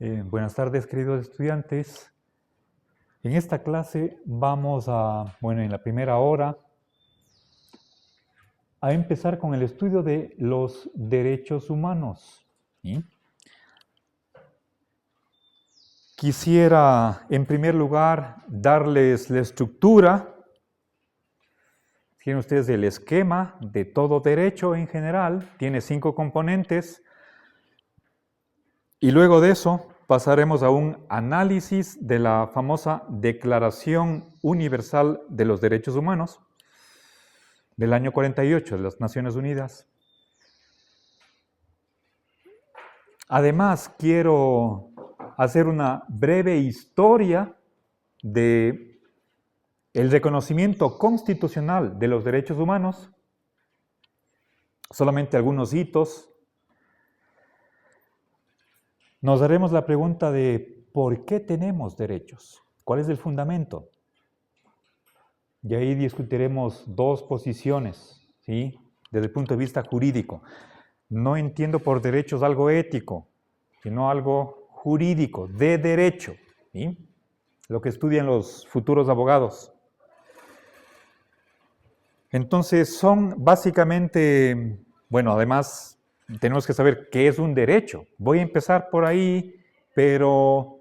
Buenas tardes, queridos estudiantes. En esta clase vamos en la primera hora, a empezar con el estudio de los derechos humanos. ¿Sí? Quisiera, en primer lugar, darles la estructura. Tienen ustedes el esquema de todo derecho en general, tiene 5 componentes, y luego de eso pasaremos a un análisis de la famosa Declaración Universal de los Derechos Humanos del año 48 de las Naciones Unidas. Además, quiero hacer una breve historia de el reconocimiento constitucional de los derechos humanos, solamente algunos hitos. Nos haremos la pregunta de ¿por qué tenemos derechos? ¿Cuál es el fundamento? Y ahí discutiremos dos posiciones, ¿sí? Desde el punto de vista jurídico. No entiendo por derechos algo ético, sino algo jurídico, de derecho, ¿sí? Lo que estudian los futuros abogados. Entonces son básicamente, además tenemos que saber qué es un derecho. Voy a empezar por ahí, pero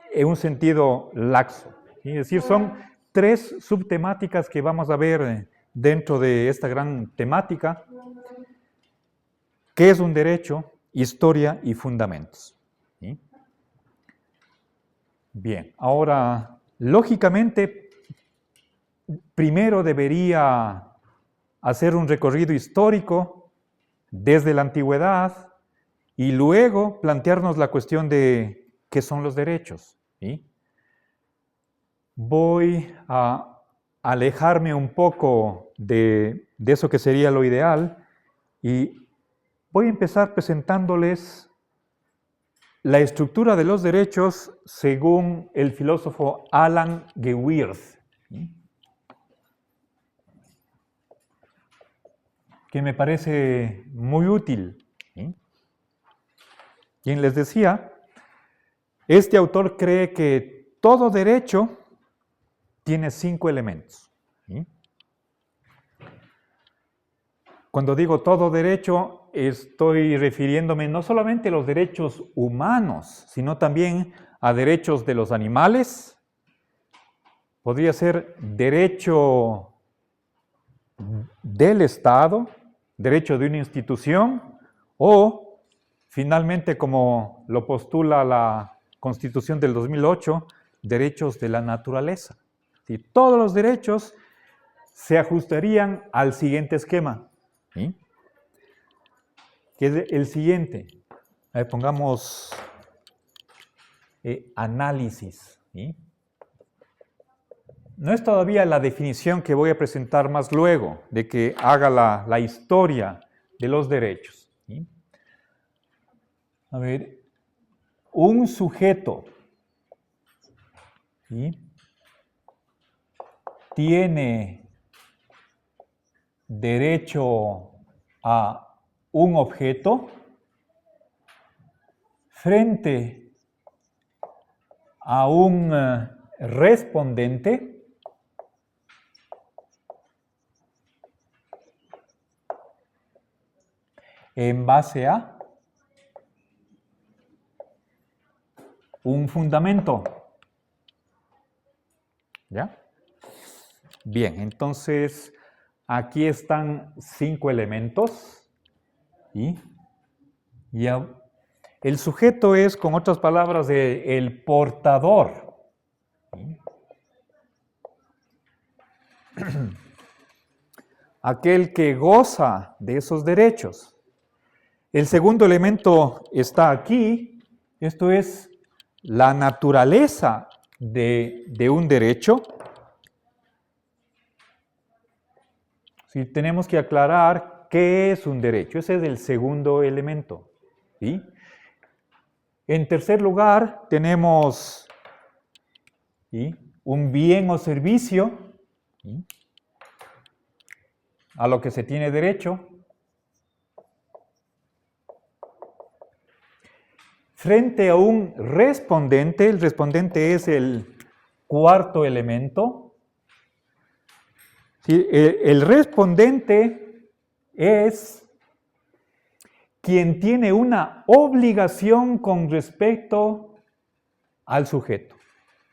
en un sentido laxo. ¿Sí? Es decir, son 3 subtemáticas que vamos a ver dentro de esta gran temática. ¿Qué es un derecho? Historia y fundamentos. ¿Sí? Bien, ahora, lógicamente, primero debería hacer un recorrido histórico desde la antigüedad y luego plantearnos la cuestión de qué son los derechos. ¿Sí? Voy a alejarme un poco de eso que sería lo ideal y voy a empezar presentándoles la estructura de los derechos según el filósofo Alan Gewirth, que me parece muy útil. Quien les decía, este autor cree que todo derecho tiene 5 elementos. Cuando digo todo derecho, estoy refiriéndome no solamente a los derechos humanos, sino también a derechos de los animales. Podría ser derecho del Estado, derecho de una institución, o finalmente, como lo postula la Constitución del 2008, derechos de la naturaleza. ¿Sí? Todos los derechos se ajustarían al siguiente esquema. ¿Sí? Que es el siguiente. Pongamos análisis. ¿Sí? No es todavía la definición que voy a presentar más luego, de que haga la historia de los derechos. ¿Sí? A ver, un sujeto, ¿sí?, tiene derecho a un objeto frente a un respondente en base a un fundamento. ¿Ya? Bien, entonces aquí están 5 elementos. ¿Sí? Y el sujeto es, con otras palabras, el portador. ¿Sí? Aquel que goza de esos derechos. El segundo elemento está aquí. Esto es la naturaleza de un derecho. Sí, tenemos que aclarar qué es un derecho. Ese es el segundo elemento. ¿Sí? En tercer lugar, tenemos, ¿sí?, un bien o servicio, ¿sí?, a lo que se tiene derecho. frente a un respondente. El respondente es el cuarto elemento. Sí, el respondente es quien tiene una obligación con respecto al sujeto.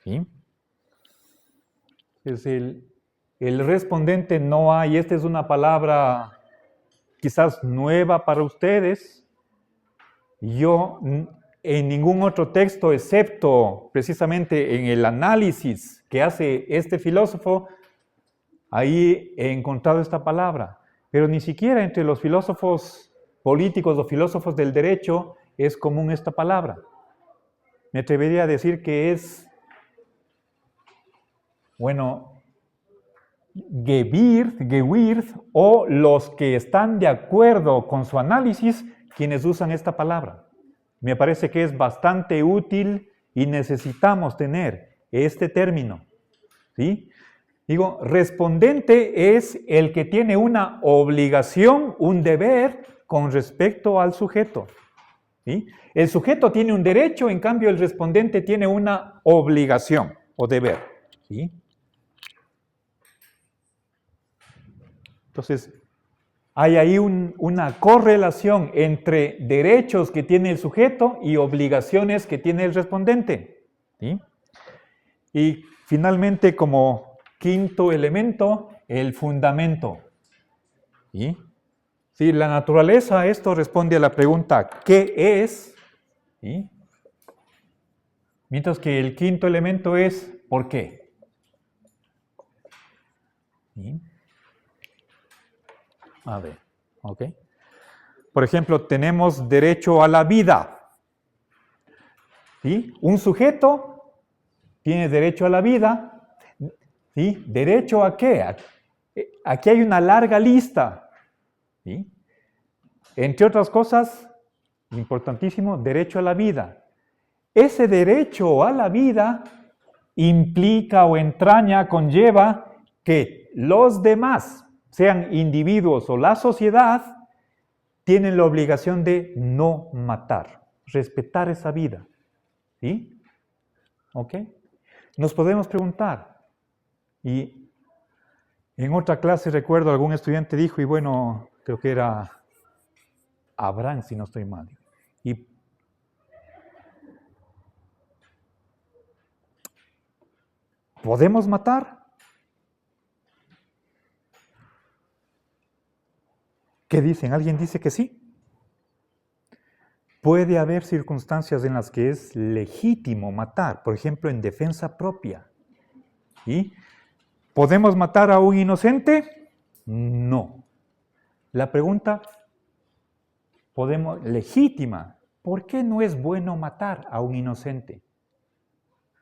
¿Sí? Es el respondente no hay, esta es una palabra quizás nueva para ustedes. Yo en ningún otro texto, excepto precisamente en el análisis que hace este filósofo, ahí he encontrado esta palabra. Pero ni siquiera entre los filósofos políticos o filósofos del derecho es común esta palabra. Me atrevería a decir que es, Gewirth o los que están de acuerdo con su análisis, quienes usan esta palabra. Me parece que es bastante útil y necesitamos tener este término. ¿Sí? Digo, respondente es el que tiene una obligación, un deber con respecto al sujeto. ¿Sí? El sujeto tiene un derecho, en cambio el respondente tiene una obligación o deber. ¿Sí? Entonces, hay ahí una correlación entre derechos que tiene el sujeto y obligaciones que tiene el respondente. ¿Sí? Y finalmente, como quinto elemento, el fundamento. ¿Sí? Sí, la naturaleza, esto responde a la pregunta ¿qué es? ¿Sí? Mientras que el quinto elemento es ¿por qué? ¿Sí? A ver, ok. Por ejemplo, tenemos derecho a la vida. ¿Sí? Un sujeto tiene derecho a la vida. ¿Sí? ¿Derecho a qué? Aquí hay una larga lista. ¿Sí? Entre otras cosas, importantísimo, derecho a la vida. Ese derecho a la vida implica o entraña, conlleva que los demás, sean individuos o la sociedad, tienen la obligación de no matar, respetar esa vida. ¿Sí? ¿Ok? Nos podemos preguntar, y en otra clase recuerdo algún estudiante dijo, y bueno, creo que era Abraham, si no estoy mal, y ¿podemos matar? ¿Qué dicen? ¿Alguien dice que sí? Puede haber circunstancias en las que es legítimo matar, por ejemplo, en defensa propia. ¿Sí? ¿Podemos matar a un inocente? No. La pregunta legítima, ¿por qué no es bueno matar a un inocente?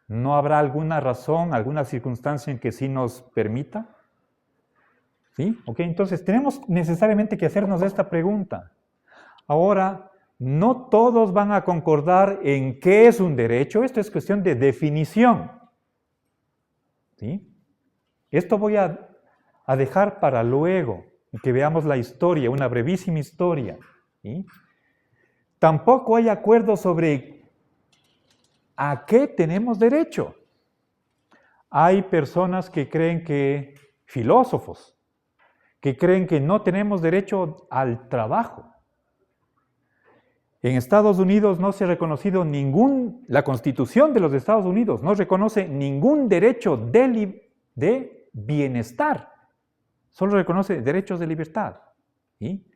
¿No habrá alguna razón, alguna circunstancia en que sí nos permita? ¿Sí? Ok, entonces tenemos necesariamente que hacernos esta pregunta. Ahora, no todos van a concordar en qué es un derecho, esto es cuestión de definición. ¿Sí? Esto voy a dejar para luego, que veamos la historia, una brevísima historia. ¿Sí? Tampoco hay acuerdo sobre a qué tenemos derecho. Hay personas que creen que, filósofos, que creen que no tenemos derecho al trabajo. En Estados Unidos no se ha reconocido la Constitución de los Estados Unidos no reconoce ningún derecho de bienestar, solo reconoce derechos de libertad. ¿Sí?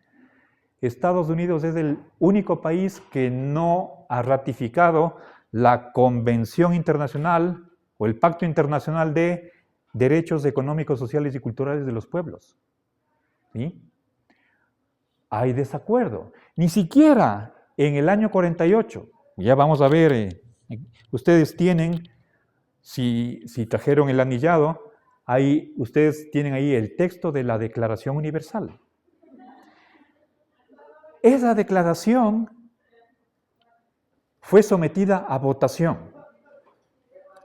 Estados Unidos es el único país que no ha ratificado la Convención Internacional o el Pacto Internacional de Derechos Económicos, Sociales y Culturales de los Pueblos. ¿Sí? Hay desacuerdo. Ni siquiera en el año 48, ya vamos a ver, ustedes tienen, si trajeron el anillado, ustedes tienen ahí el texto de la Declaración Universal. Esa declaración fue sometida a votación.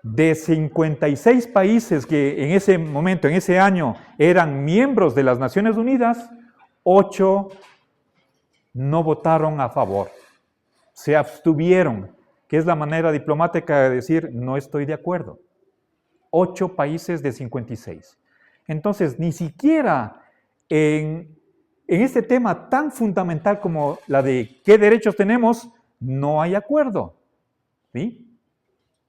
De 56 países que en ese momento, en ese año, eran miembros de las Naciones Unidas, 8 no votaron a favor, se abstuvieron. que es la manera diplomática de decir no estoy de acuerdo. 8 países de 56. Entonces, ni siquiera en este tema tan fundamental como la de qué derechos tenemos, no hay acuerdo. ¿Sí?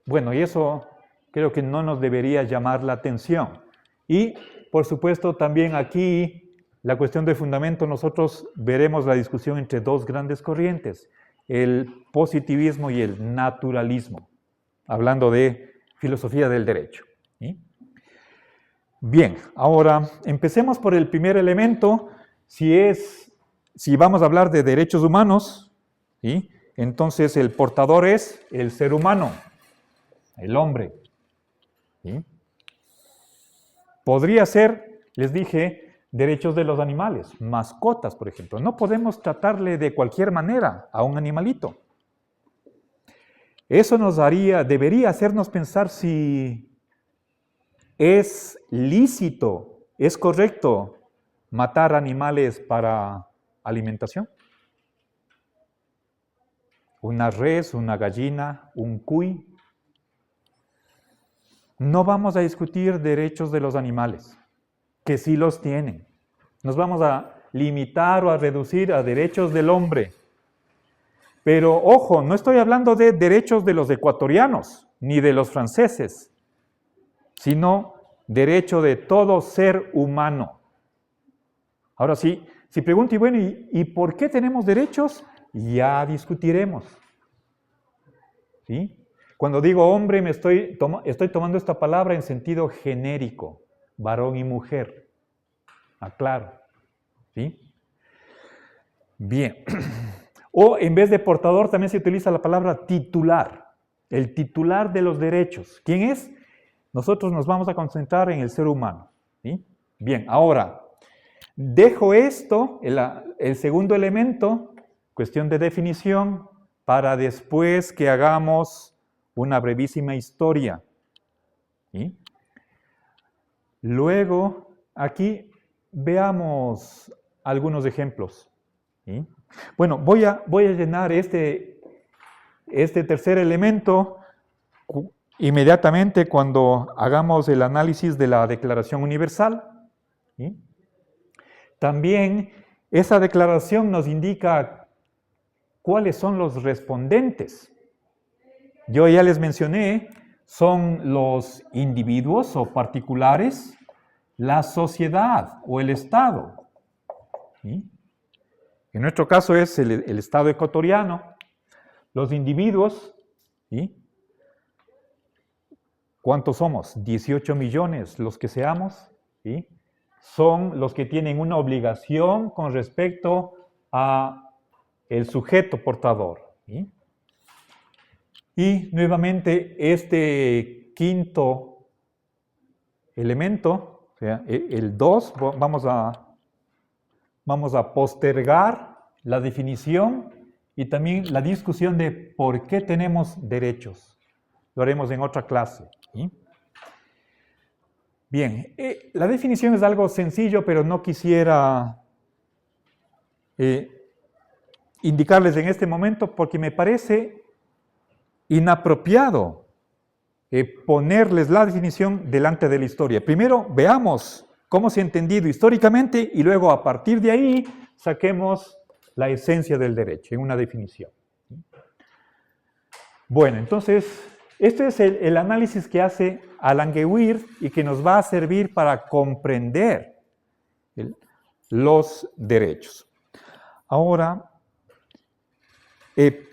Bueno, y eso creo que no nos debería llamar la atención. Y, por supuesto, también aquí, la cuestión de fundamento, nosotros veremos la discusión entre 2 grandes corrientes, el positivismo y el naturalismo, hablando de filosofía del derecho. ¿Sí? Bien, ahora empecemos por el primer elemento. Si vamos a hablar de derechos humanos, ¿sí? Entonces el portador es el ser humano, el hombre. ¿Sí? Podría ser, les dije, derechos de los animales, mascotas, por ejemplo. No podemos tratarle de cualquier manera a un animalito. Eso debería hacernos pensar si es lícito, es correcto matar animales para alimentación. Una res, una gallina, un cuy. No vamos a discutir derechos de los animales, que sí los tienen. Nos vamos a limitar o a reducir a derechos del hombre. Pero, ojo, no estoy hablando de derechos de los ecuatorianos, ni de los franceses, sino derecho de todo ser humano. Ahora sí, si pregunto, y bueno, ¿y por qué tenemos derechos? Ya discutiremos. ¿Sí? Cuando digo hombre, estoy tomando esta palabra en sentido genérico, varón y mujer. Aclaro. ¿Sí? Bien. O en vez de portador también se utiliza la palabra titular, el titular de los derechos. ¿Quién es? Nosotros nos vamos a concentrar en el ser humano. ¿Sí? Bien, ahora, dejo esto, el segundo elemento, cuestión de definición, para después que hagamos una brevísima historia. ¿Sí? Luego, aquí veamos algunos ejemplos. ¿Sí? Bueno, voy a llenar este tercer elemento inmediatamente cuando hagamos el análisis de la Declaración Universal. ¿Sí? También esa declaración nos indica cuáles son los respondentes. Yo ya les mencioné, son los individuos o particulares, la sociedad o el Estado. ¿Sí? En nuestro caso es el Estado ecuatoriano, los individuos. ¿Sí? ¿Cuántos somos? 18 millones, los que seamos. ¿Sí? Son los que tienen una obligación con respecto a el sujeto portador. ¿Sí? Y nuevamente este quinto elemento, o sea, el 2, vamos a postergar la definición y también la discusión de por qué tenemos derechos. Lo haremos en otra clase. ¿Sí? Bien, la definición es algo sencillo, pero no quisiera indicarles en este momento porque me parece inapropiado ponerles la definición delante de la historia. Primero veamos cómo se ha entendido históricamente y luego a partir de ahí saquemos la esencia del derecho en una definición. Bueno, entonces, este es el análisis que hace Alan Gewirth y que nos va a servir para comprender los derechos. Ahora,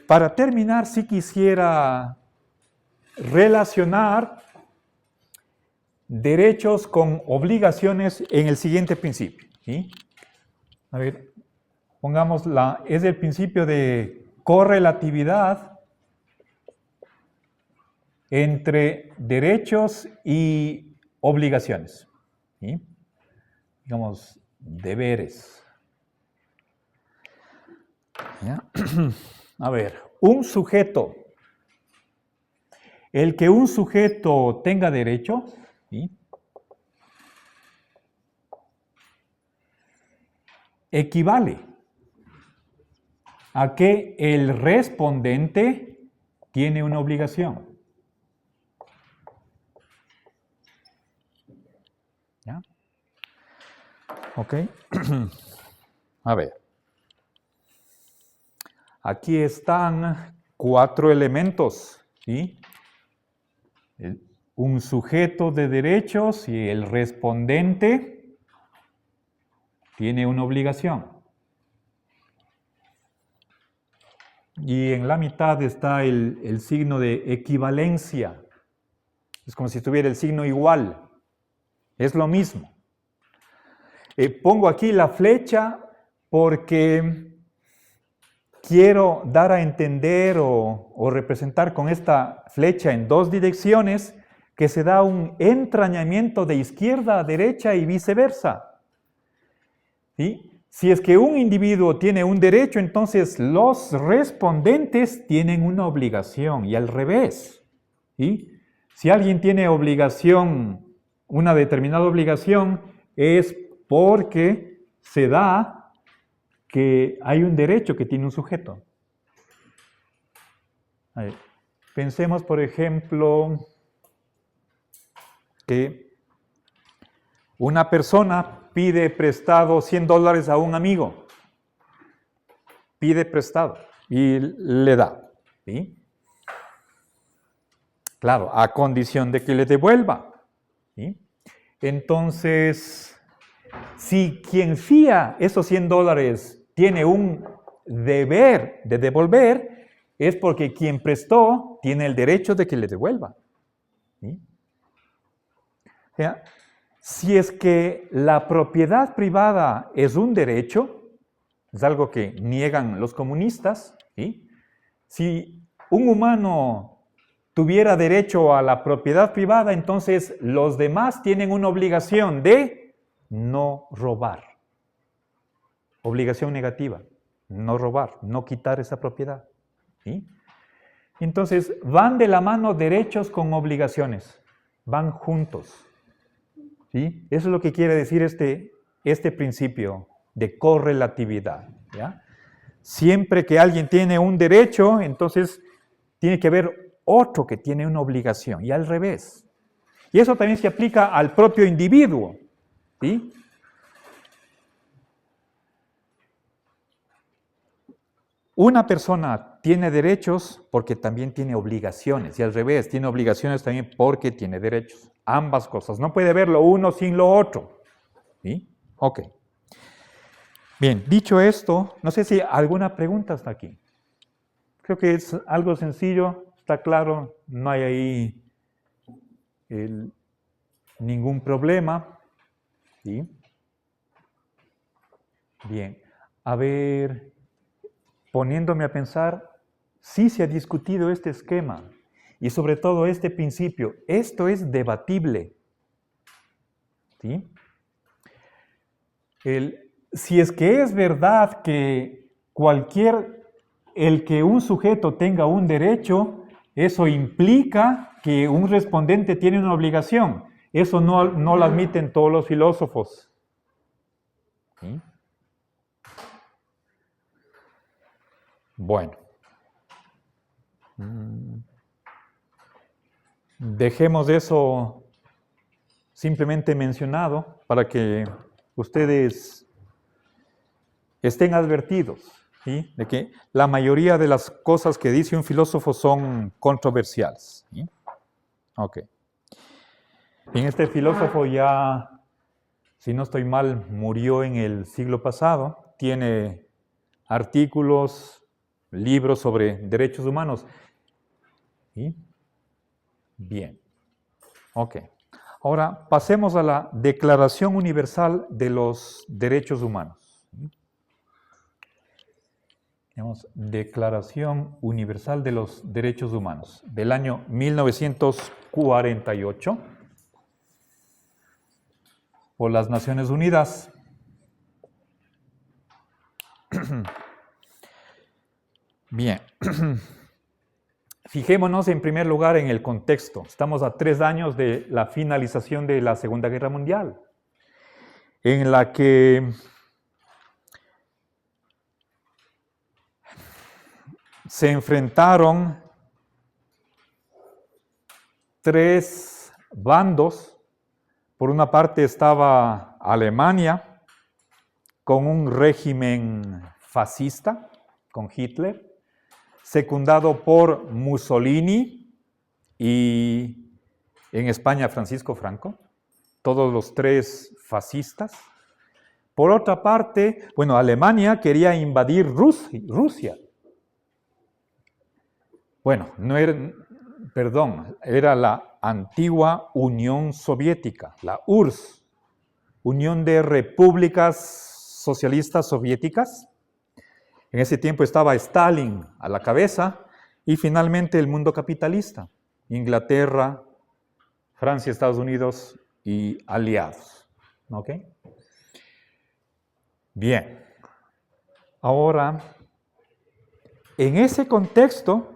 para terminar, sí quisiera relacionar derechos con obligaciones en el siguiente principio. ¿Sí? A ver, pongamos es el principio de correlatividad entre derechos y obligaciones. ¿Sí? Digamos, deberes. ¿Ya? A ver, un sujeto. El que un sujeto tenga derecho, ¿sí? Equivale a que el respondente tiene una obligación. ¿Ya? Ok. A ver. Aquí están 4 elementos, ¿sí? Un sujeto de derechos y el respondente tiene una obligación. Y en la mitad está el signo de equivalencia. Es como si tuviera el signo igual. Es lo mismo. Pongo aquí la flecha porque quiero dar a entender o representar con esta flecha en 2 direcciones que se da un entrañamiento de izquierda a derecha y viceversa. ¿Sí? Si es que un individuo tiene un derecho, entonces los respondentes tienen una obligación y al revés. ¿Sí? Si alguien tiene obligación, una determinada obligación, es porque se da que hay un derecho que tiene un sujeto. A ver, pensemos, por ejemplo, que una persona pide prestado $100 a un amigo. Pide prestado y le da. ¿Sí? Claro, a condición de que le devuelva. ¿Sí? Entonces, si quien fía esos $100 tiene un deber de devolver, es porque quien prestó tiene el derecho de que le devuelva. ¿Sí? O sea, si es que la propiedad privada es un derecho, es algo que niegan los comunistas, ¿sí? Si un humano tuviera derecho a la propiedad privada, entonces los demás tienen una obligación de no robar. Obligación negativa, no robar, no quitar esa propiedad. ¿Sí? Entonces, van de la mano derechos con obligaciones, van juntos. ¿Sí? Eso es lo que quiere decir este principio de correlatividad. ¿Ya? Siempre que alguien tiene un derecho, entonces tiene que haber otro que tiene una obligación, y al revés. Y eso también se aplica al propio individuo. ¿Sí? Una persona tiene derechos porque también tiene obligaciones, y al revés, tiene obligaciones también porque tiene derechos. Ambas cosas. No puede haber lo uno sin lo otro. ¿Sí? Ok. Bien, dicho esto, no sé si alguna pregunta hasta aquí. Creo que es algo sencillo, está claro, no hay ahí ningún problema. ¿Sí? Bien, a ver, poniéndome a pensar, sí se ha discutido este esquema y sobre todo este principio. Esto es debatible. ¿Sí? Si es que es verdad que el que un sujeto tenga un derecho, eso implica que un respondente tiene una obligación. Eso no lo admiten todos los filósofos. ¿Sí? Bueno. Dejemos eso simplemente mencionado para que ustedes estén advertidos, ¿sí? De que la mayoría de las cosas que dice un filósofo son controversiales. ¿Sí? Ok. Bien, este filósofo ya, si no estoy mal, murió en el siglo pasado. Tiene artículos, libros sobre derechos humanos. ¿Sí? Bien. Ok. Ahora pasemos a la Declaración Universal de los Derechos Humanos. Tenemos Declaración Universal de los Derechos Humanos del año 1948 por las Naciones Unidas. Bien. Fijémonos en primer lugar en el contexto. Estamos a 3 años de la finalización de la Segunda Guerra Mundial, en la que se enfrentaron tres bandos. Por una parte estaba Alemania, con un régimen fascista, con Hitler, secundado por Mussolini y en España Francisco Franco, todos los tres fascistas. Por otra parte, Alemania quería invadir Rusia. Era la antigua Unión Soviética, la URSS, Unión de Repúblicas Socialistas Soviéticas. En ese tiempo estaba Stalin a la cabeza y finalmente el mundo capitalista, Inglaterra, Francia, Estados Unidos y aliados. ¿Ok? Bien. Ahora, en ese contexto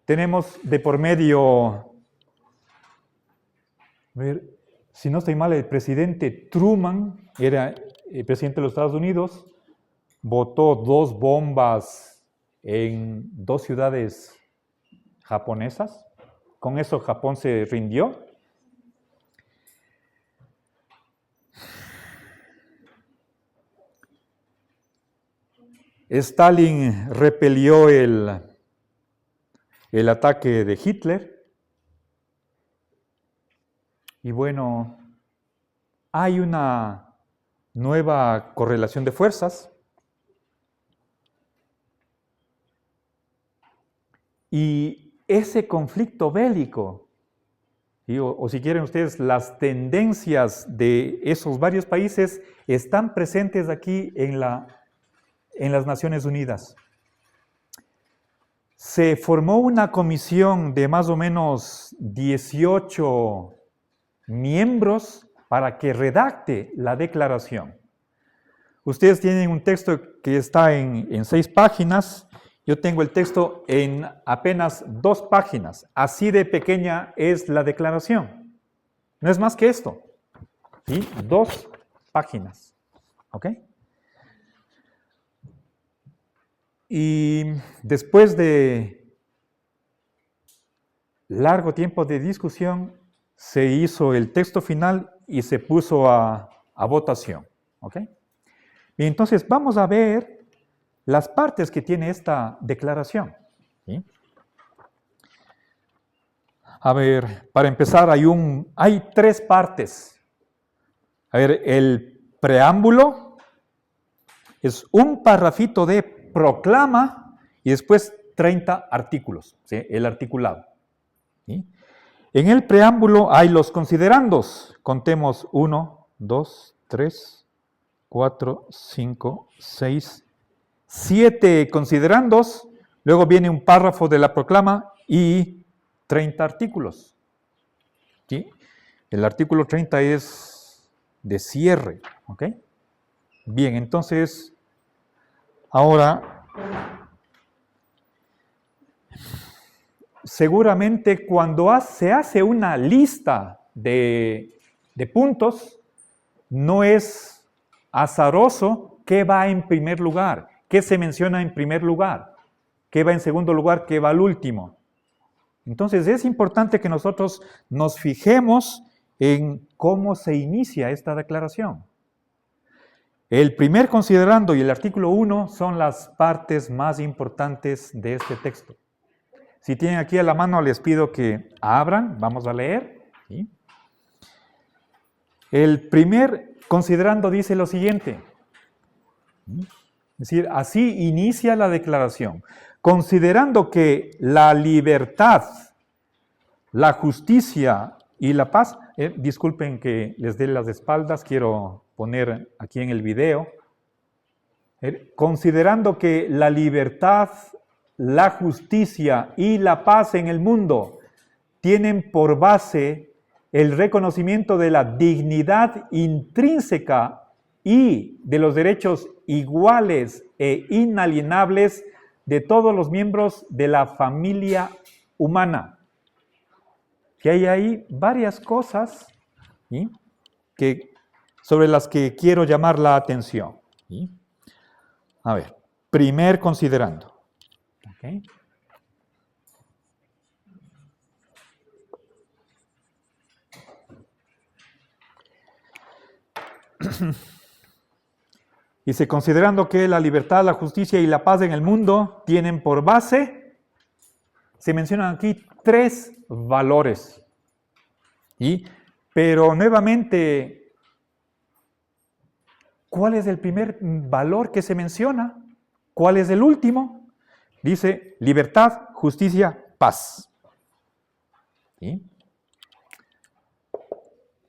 tenemos de por medio, si no estoy mal, el presidente Truman, era el presidente de los Estados Unidos, botó 2 bombas en 2 ciudades japonesas. Con eso Japón se rindió. Stalin repelió el ataque de Hitler. Y hay una nueva correlación de fuerzas. Y ese conflicto bélico, o si quieren ustedes, las tendencias de esos varios países están presentes aquí en las Naciones Unidas. Se formó una comisión de más o menos 18 miembros para que redacte la declaración. Ustedes tienen un texto que está en 6 páginas. Yo tengo el texto en apenas 2 páginas. Así de pequeña es la declaración. No es más que esto. ¿Sí? 2 páginas. ¿Ok? Y después de largo tiempo de discusión, se hizo el texto final y se puso a votación. ¿Ok? Bien, entonces vamos a ver las partes que tiene esta declaración. ¿Sí? A ver, para empezar hay 3 partes. A ver, el preámbulo es un parrafito de proclama y después 30 artículos, ¿sí? El articulado. ¿Sí? En el preámbulo hay los considerandos. Contemos 1, 2, 3, 4, 5, 6, 7 considerandos. Luego viene un párrafo de la proclama y 30 artículos. ¿Sí? El artículo 30 es de cierre. ¿Ok? Bien, entonces, ahora, seguramente cuando se hace una lista de puntos, no es azaroso qué va en primer lugar, qué se menciona en primer lugar, qué va en segundo lugar, qué va al último. Entonces es importante que nosotros nos fijemos en cómo se inicia esta declaración. El primer considerando y el artículo 1 son las partes más importantes de este texto. Si tienen aquí a la mano, les pido que abran, vamos a leer. ¿Sí? El primer considerando dice lo siguiente. Es decir, así inicia la declaración. Considerando que la libertad, la justicia y la paz, disculpen que les dé las espaldas, quiero poner aquí en el video, considerando que la libertad, la justicia y la paz en el mundo tienen por base el reconocimiento de la dignidad intrínseca y de los derechos iguales e inalienables de todos los miembros de la familia humana. Que hay ahí varias cosas, ¿sí?, sobre las que quiero llamar la atención. ¿Sí? A ver, primer considerando. ¿Okay? Dice, considerando que la libertad, la justicia y la paz en el mundo tienen por base, se mencionan aquí 3 valores. Pero nuevamente, ¿cuál es el primer valor que se menciona? ¿Cuál es el último? Dice, libertad, justicia, paz. ¿Sí?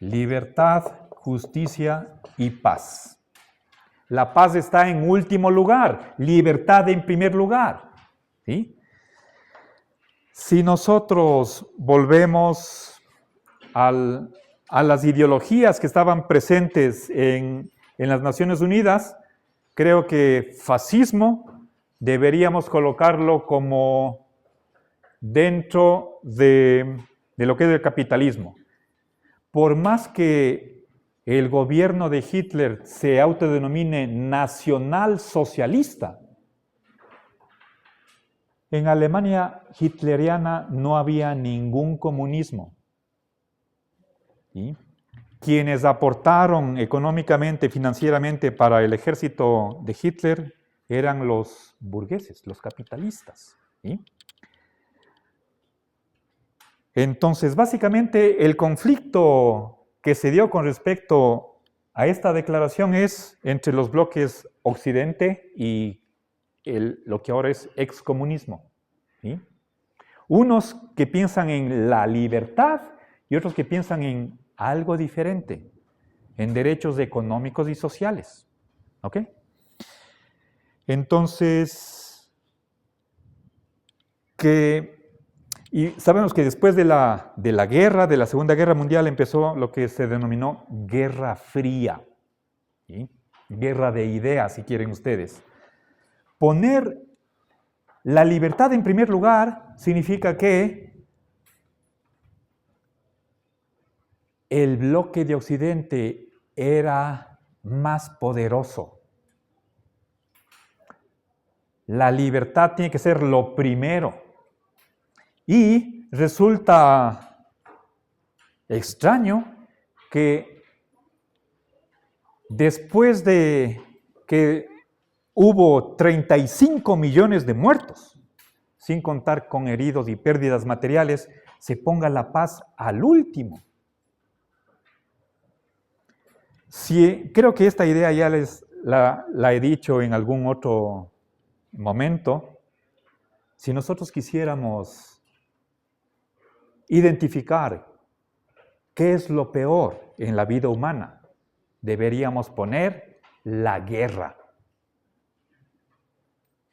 Libertad, justicia y paz. La paz está en último lugar, libertad en primer lugar. ¿Sí? Si nosotros volvemos a las ideologías que estaban presentes en las Naciones Unidas, creo que fascismo deberíamos colocarlo como dentro de lo que es el capitalismo. Por más que el gobierno de Hitler se autodenomine nacionalsocialista, en Alemania hitleriana no había ningún comunismo. ¿Sí? Quienes aportaron económicamente, financieramente para el ejército de Hitler eran los burgueses, los capitalistas. ¿Sí? Entonces, básicamente, el conflicto que se dio con respecto a esta declaración es entre los bloques Occidente y lo que ahora es excomunismo. ¿Sí? Unos que piensan en la libertad y otros que piensan en algo diferente, en derechos económicos y sociales. ¿Ok? Entonces, y sabemos que después de la guerra, de la Segunda Guerra Mundial, empezó lo que se denominó Guerra Fría. ¿Sí? Guerra de ideas, si quieren ustedes. Poner la libertad en primer lugar significa que el bloque de Occidente era más poderoso. La libertad tiene que ser lo primero. Y resulta extraño que después de que hubo 35 millones de muertos, sin contar con heridos y pérdidas materiales, se ponga la paz al último. Creo que esta idea ya la he dicho en algún otro momento. Si nosotros quisiéramos identificar qué es lo peor en la vida humana, deberíamos poner la guerra.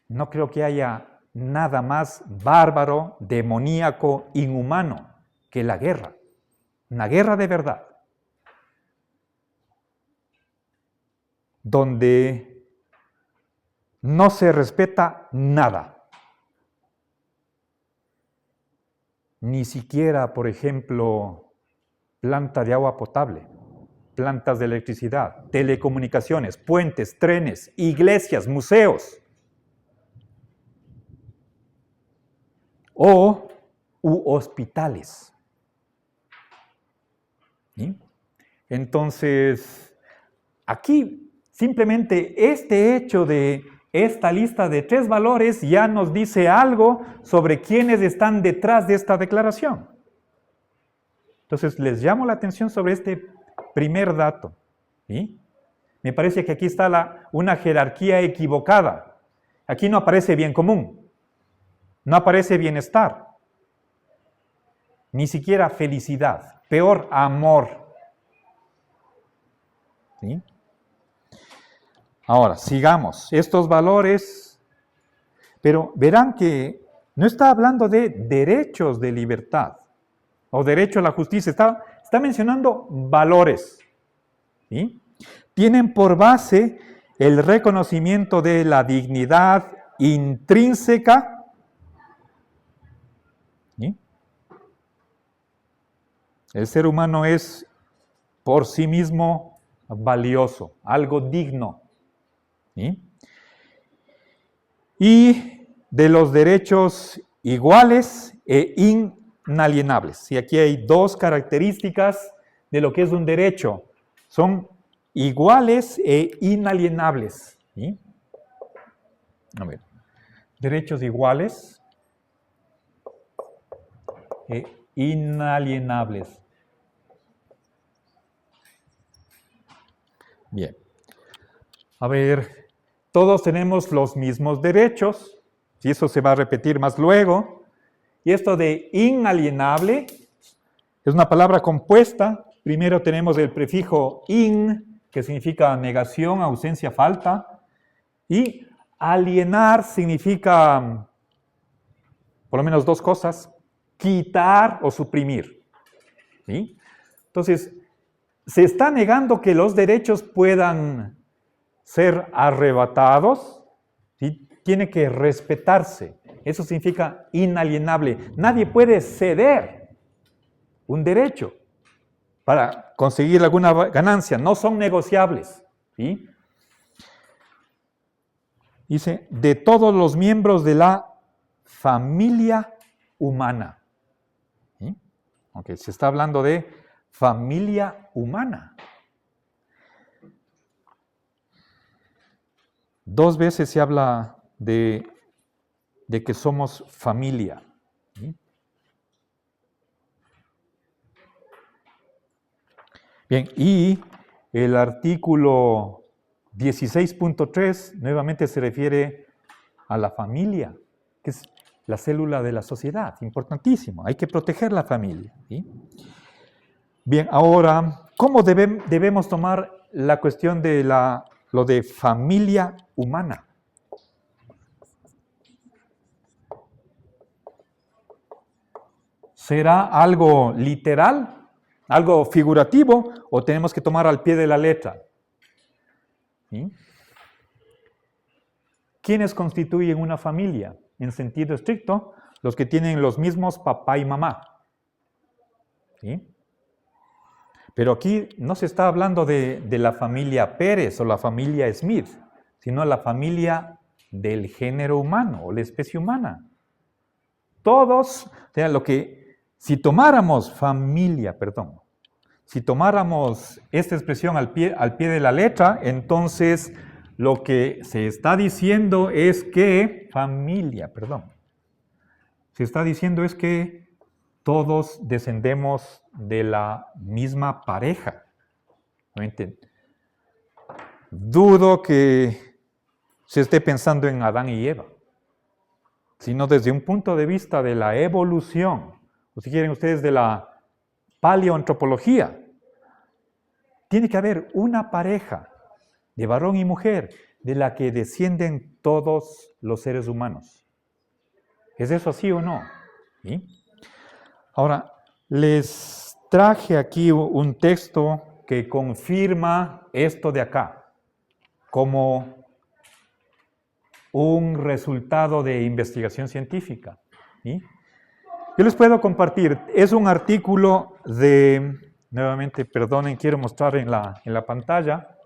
No creo que haya nada más bárbaro, demoníaco, inhumano que la guerra. Una guerra de verdad. Donde no se respeta nada. Ni siquiera, por ejemplo, planta de agua potable, plantas de electricidad, telecomunicaciones, puentes, trenes, iglesias, museos. U hospitales. ¿Sí? Entonces, aquí simplemente este hecho de esta lista de 3 valores ya nos dice algo sobre quiénes están detrás de esta declaración. Entonces, les llamo la atención sobre este primer dato. ¿Sí? Me parece que aquí está una jerarquía equivocada. Aquí no aparece bien común, no aparece bienestar, ni siquiera felicidad, peor, amor. ¿Sí? Ahora, sigamos. Estos valores, pero verán que no está hablando de derechos de libertad o derecho a la justicia, está mencionando valores. ¿Sí? Tienen por base el reconocimiento de la dignidad intrínseca. ¿Sí? El ser humano es por sí mismo valioso, algo digno. ¿Sí? Y de los derechos iguales e inalienables. Y aquí hay 2 características de lo que es un derecho. Son iguales e inalienables. ¿Sí? A ver, derechos iguales e inalienables. Bien. A ver, todos tenemos los mismos derechos, y eso se va a repetir más luego. Y esto de inalienable es una palabra compuesta. Primero tenemos el prefijo in, que significa negación, ausencia, falta. Y alienar significa, por lo menos dos cosas, quitar o suprimir. ¿Sí? Entonces, se está negando que los derechos puedan ser arrebatados, ¿sí? Tiene que respetarse. Eso significa inalienable. Nadie puede ceder un derecho para conseguir alguna ganancia. No son negociables. ¿Sí? Dice, de todos los miembros de la familia humana. ¿Sí? Okay, se está hablando de familia humana. Dos veces se habla de que somos familia. ¿Sí? Bien, y el artículo 16.3 nuevamente se refiere a la familia, que es la célula de la sociedad, importantísimo, hay que proteger la familia. ¿Sí? Bien, ahora, ¿cómo debemos tomar la cuestión de lo de familia humana? ¿Será algo literal, algo figurativo, o tenemos que tomar al pie de la letra? ¿Sí? ¿Quiénes constituyen una familia? En sentido estricto, los que tienen los mismos papá y mamá. ¿Sí? Pero aquí no se está hablando de la familia Pérez o la familia Smith, sino la familia del género humano o la especie humana. Todos, o sea, si tomáramos si tomáramos esta expresión al pie de la letra, entonces lo que se está diciendo es que, se está diciendo es que todos descendemos de la misma pareja. Dudo que se esté pensando en Adán y Eva, sino desde un punto de vista de la evolución, o si quieren ustedes de la paleoantropología. Tiene que haber una pareja de varón y mujer de la que descienden todos los seres humanos. ¿Es eso así o no? ¿Sí? Ahora, les traje aquí un texto que confirma esto de acá, como un resultado de investigación científica. ¿Sí? Yo les puedo compartir, es un artículo nuevamente, perdonen, quiero mostrar en la pantalla,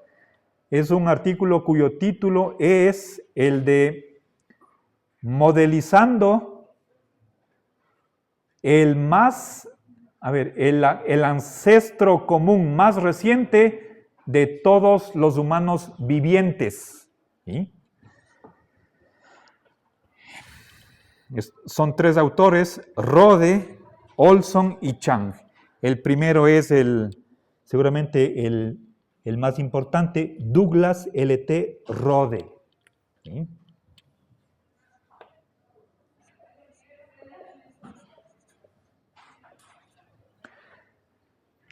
es un artículo cuyo título es el de Modelizando el ancestro común más reciente de todos los humanos vivientes. ¿Sí? Son tres autores, Rode, Olson y Chang. El primero es seguramente el más importante, Douglas L.T. Rode. ¿Sí?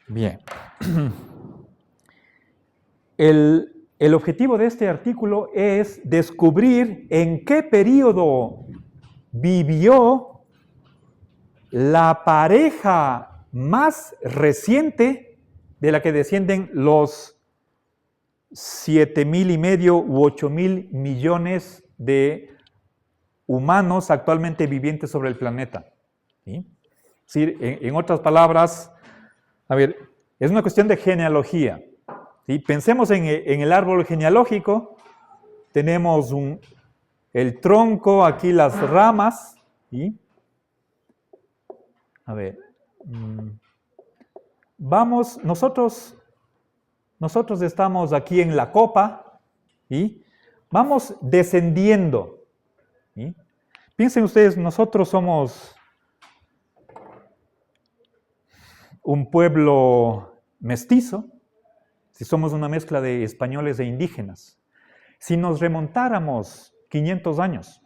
Bien. El objetivo de este artículo es descubrir en qué periodo vivió la pareja más reciente de la que descienden los 7,500,000 u 8,000 millones de humanos actualmente vivientes sobre el planeta. ¿Sí? Es decir, en otras palabras, es una cuestión de genealogía. ¿Sí? Pensemos en el árbol genealógico, tenemos el tronco, aquí las ramas. ¿Sí? Nosotros Nosotros estamos aquí en la copa y vamos descendiendo. ¿Sí? Piensen ustedes, nosotros somos un pueblo mestizo, si somos una mezcla de españoles e indígenas. Si nos remontáramos 500 años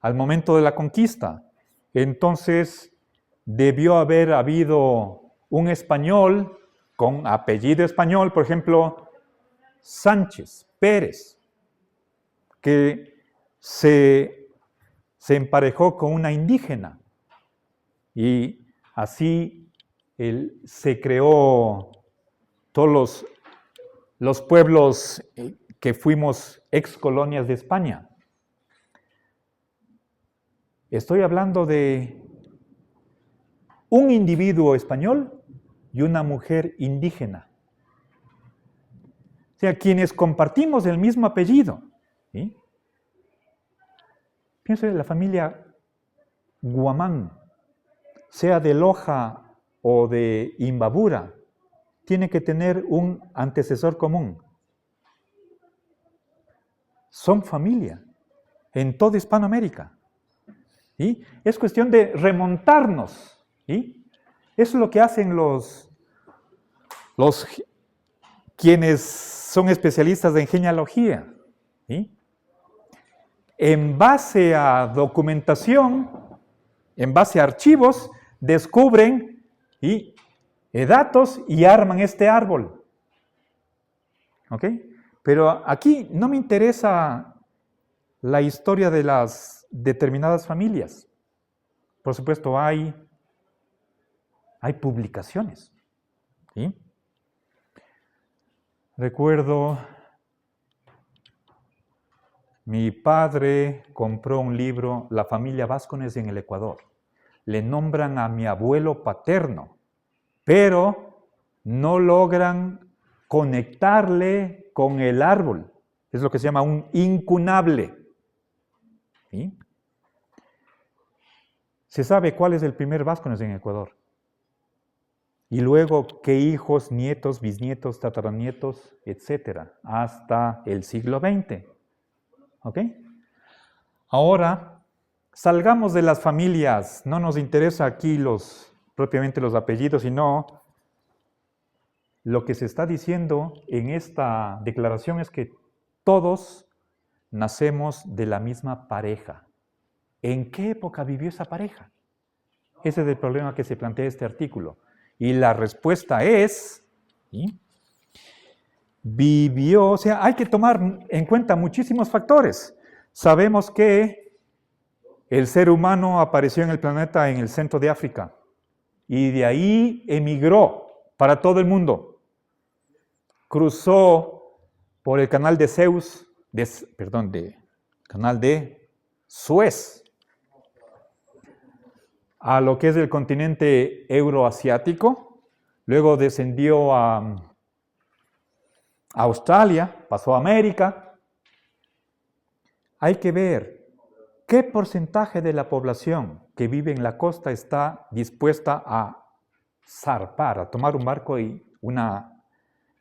al momento de la conquista, entonces debió haber habido un español con apellido español, por ejemplo, Sánchez, Pérez, que se emparejó con una indígena y así se creó todos los pueblos que fuimos ex colonias de España. Estoy hablando de un individuo español y una mujer indígena. O sea, quienes compartimos el mismo apellido. ¿Sí? Pienso en la familia Guamán, sea de Loja o de Imbabura, tiene que tener un antecesor común. Son familia en toda Hispanoamérica. ¿Sí? Es cuestión de remontarnos. ¿Sí? Eso es lo que hacen los quienes son especialistas en genealogía. ¿Sí? En base a documentación, en base a archivos, descubren datos y arman este árbol. ¿Ok? Pero aquí no me interesa la historia de las determinadas familias. Por supuesto, hay publicaciones. ¿Sí? Recuerdo, mi padre compró un libro, La familia Vázquez en el Ecuador. Le nombran a mi abuelo paterno, pero no logran conectarle con el árbol. Es lo que se llama un incunable. ¿Sí? Se sabe cuál es el primer Vázquez en Ecuador. Y luego qué hijos, nietos, bisnietos, tataranietos, etcétera, hasta el siglo XX. ¿Ok? Ahora, salgamos de las familias. No nos interesa aquí propiamente los apellidos, sino lo que se está diciendo en esta declaración es que todos nacemos de la misma pareja. ¿En qué época vivió esa pareja? Ese es el problema que se plantea este artículo. Y la respuesta es, ¿sí? Vivió, o sea, hay que tomar en cuenta muchísimos factores. Sabemos que el ser humano apareció en el planeta en el centro de África y de ahí emigró para todo el mundo. Cruzó por el canal de canal de Suez, a lo que es el continente euroasiático, luego descendió a Australia, pasó a América. Hay que ver qué porcentaje de la población que vive en la costa está dispuesta a zarpar, a tomar un barco y una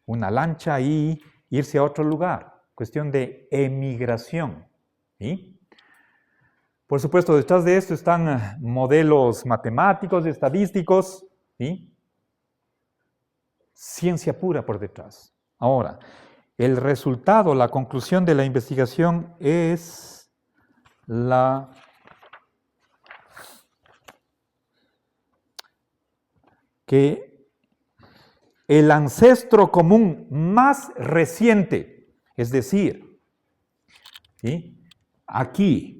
lancha y irse a otro lugar. Cuestión de emigración. ¿Sí? Por supuesto, detrás de esto están modelos matemáticos, estadísticos, ¿sí? Ciencia pura por detrás. Ahora, el resultado, la conclusión de la investigación es que el ancestro común más reciente, es decir, ¿sí? Aquí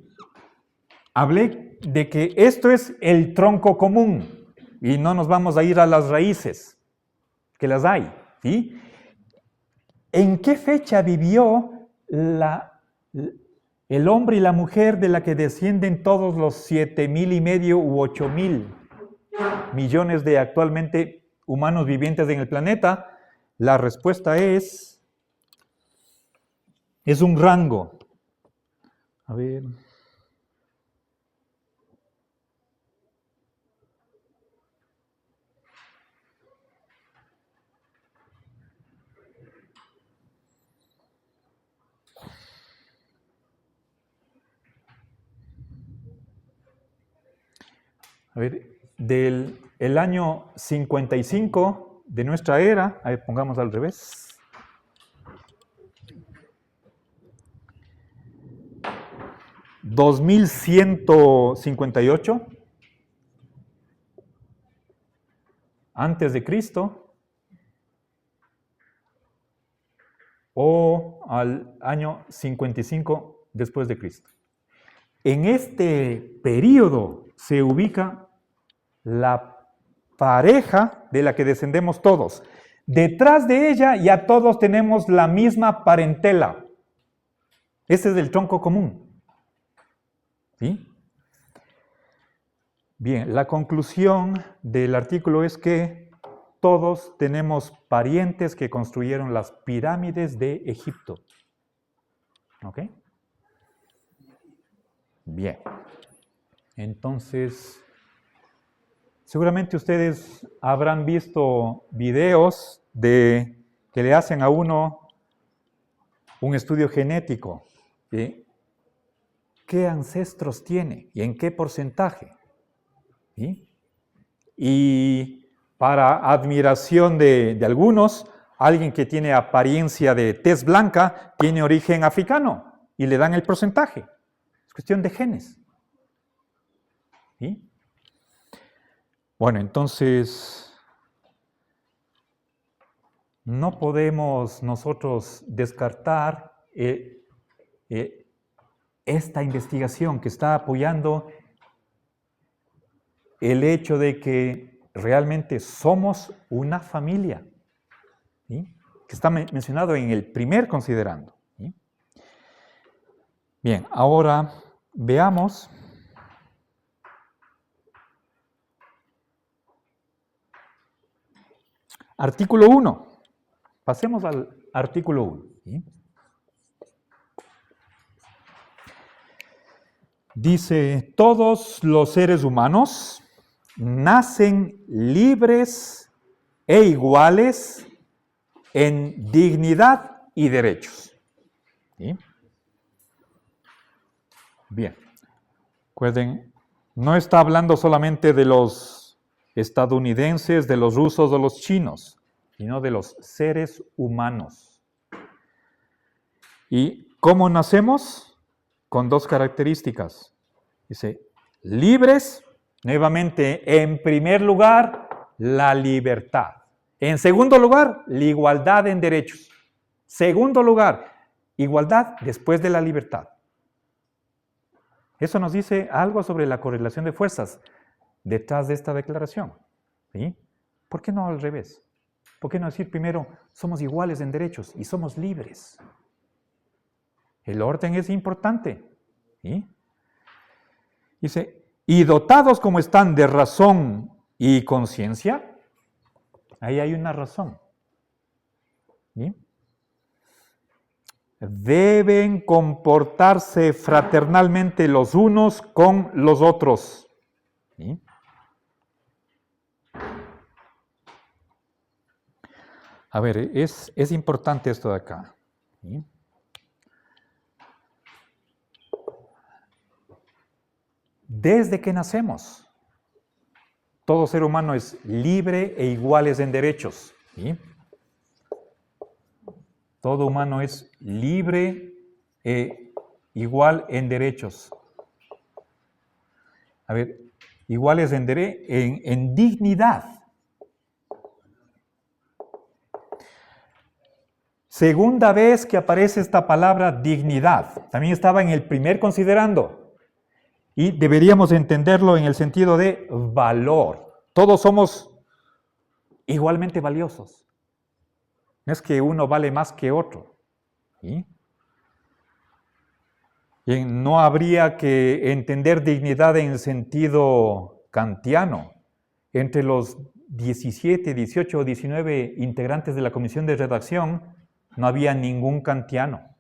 hablé de que esto es el tronco común y no nos vamos a ir a las raíces, que las hay, ¿sí? ¿En qué fecha vivió el hombre y la mujer de la que descienden todos los 7,500,000 u 8,000 millones de actualmente humanos vivientes en el planeta? La respuesta es un rango. A ver. A ver, del el año 55 de nuestra era, a ver, pongamos al revés. ¿2158 antes de Cristo o al año 55 después de Cristo? En este periodo se ubica la pareja de la que descendemos todos. Detrás de ella ya todos tenemos la misma parentela. Ese es el tronco común. ¿Sí? Bien, la conclusión del artículo es que todos tenemos parientes que construyeron las pirámides de Egipto. ¿Ok? Bien. Entonces, seguramente ustedes habrán visto videos que le hacen a uno un estudio genético. ¿Sí? ¿Qué ancestros tiene y en qué porcentaje? ¿Sí? Y para admiración de algunos, alguien que tiene apariencia de tez blanca tiene origen africano y le dan el porcentaje. Es cuestión de genes. ¿Sí? Bueno, entonces, no podemos nosotros descartar esta investigación que está apoyando el hecho de que realmente somos una familia, ¿sí? Que está mencionado en el primer considerando. ¿Sí? Bien, ahora veamos artículo 1. Pasemos al artículo 1. ¿Sí? Dice, todos los seres humanos nacen libres e iguales en dignidad y derechos. ¿Sí? Bien. Recuerden, no está hablando solamente de los estadounidenses, de los rusos o los chinos, sino de los seres humanos. ¿Y cómo nacemos? Con dos características. Dice, libres, nuevamente, en primer lugar, la libertad. En segundo lugar, la igualdad en derechos. Segundo lugar, igualdad después de la libertad. Eso nos dice algo sobre la correlación de fuerzas detrás de esta declaración. ¿Sí? ¿Por qué no al revés? ¿Por qué no decir primero, somos iguales en derechos y somos libres? El orden es importante. ¿Sí? Dice, y dotados como están de razón y conciencia, ahí hay una razón. ¿Sí? Deben comportarse fraternalmente los unos con los otros. ¿Sí? A ver, es importante esto de acá. ¿Sí? Desde que nacemos, todo ser humano es libre e iguales en derechos. ¿Sí? Todo humano es libre e igual en derechos. A ver, iguales en dignidad. Segunda vez que aparece esta palabra dignidad. También estaba en el primer considerando. Y deberíamos entenderlo en el sentido de valor. Todos somos igualmente valiosos. No es que uno vale más que otro. ¿Sí? Y no habría que entender dignidad en el sentido kantiano. Entre los 17, 18 o 19 integrantes de la comisión de redacción, no había ningún kantiano.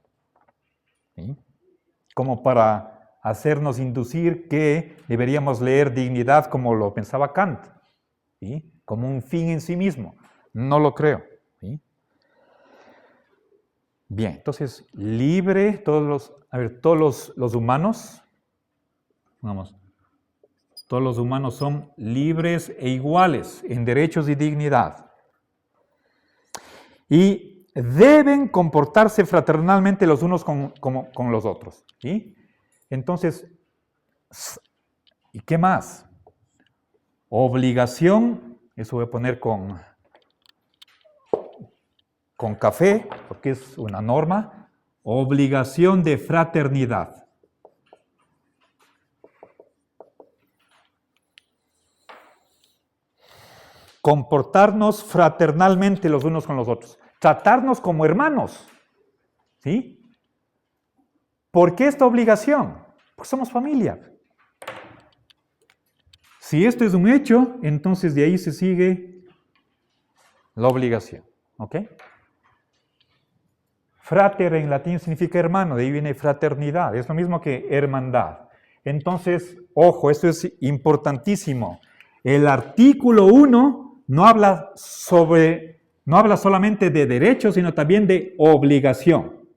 ¿Sí? Como para hacernos inducir que deberíamos leer dignidad como lo pensaba Kant, ¿sí? Como un fin en sí mismo. No lo creo. ¿Sí? Bien, entonces, libre, todos los humanos, vamos, Todos los humanos son libres e iguales en derechos y dignidad. Y deben comportarse fraternalmente los unos con los otros. ¿Sí? Entonces, ¿y qué más? Obligación, eso voy a poner con café, porque es una norma. Obligación de fraternidad. Comportarnos fraternalmente los unos con los otros. Tratarnos como hermanos. ¿Sí? ¿Por qué esta obligación? Porque somos familia. Si esto es un hecho, entonces de ahí se sigue la obligación. ¿Ok? Frater en latín significa hermano, de ahí viene fraternidad. Es lo mismo que hermandad. Entonces, ojo, esto es importantísimo. El artículo 1 no habla solamente de derecho, sino también de obligación.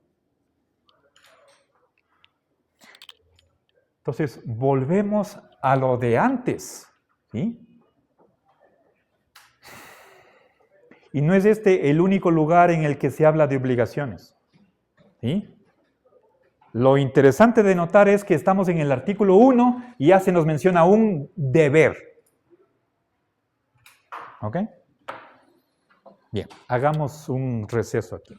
Entonces, volvemos a lo de antes, ¿sí? Y no es este el único lugar en el que se habla de obligaciones, ¿sí? Lo interesante de notar es que estamos en el artículo 1 y ya se nos menciona un deber. ¿Ok? Bien, hagamos un receso aquí.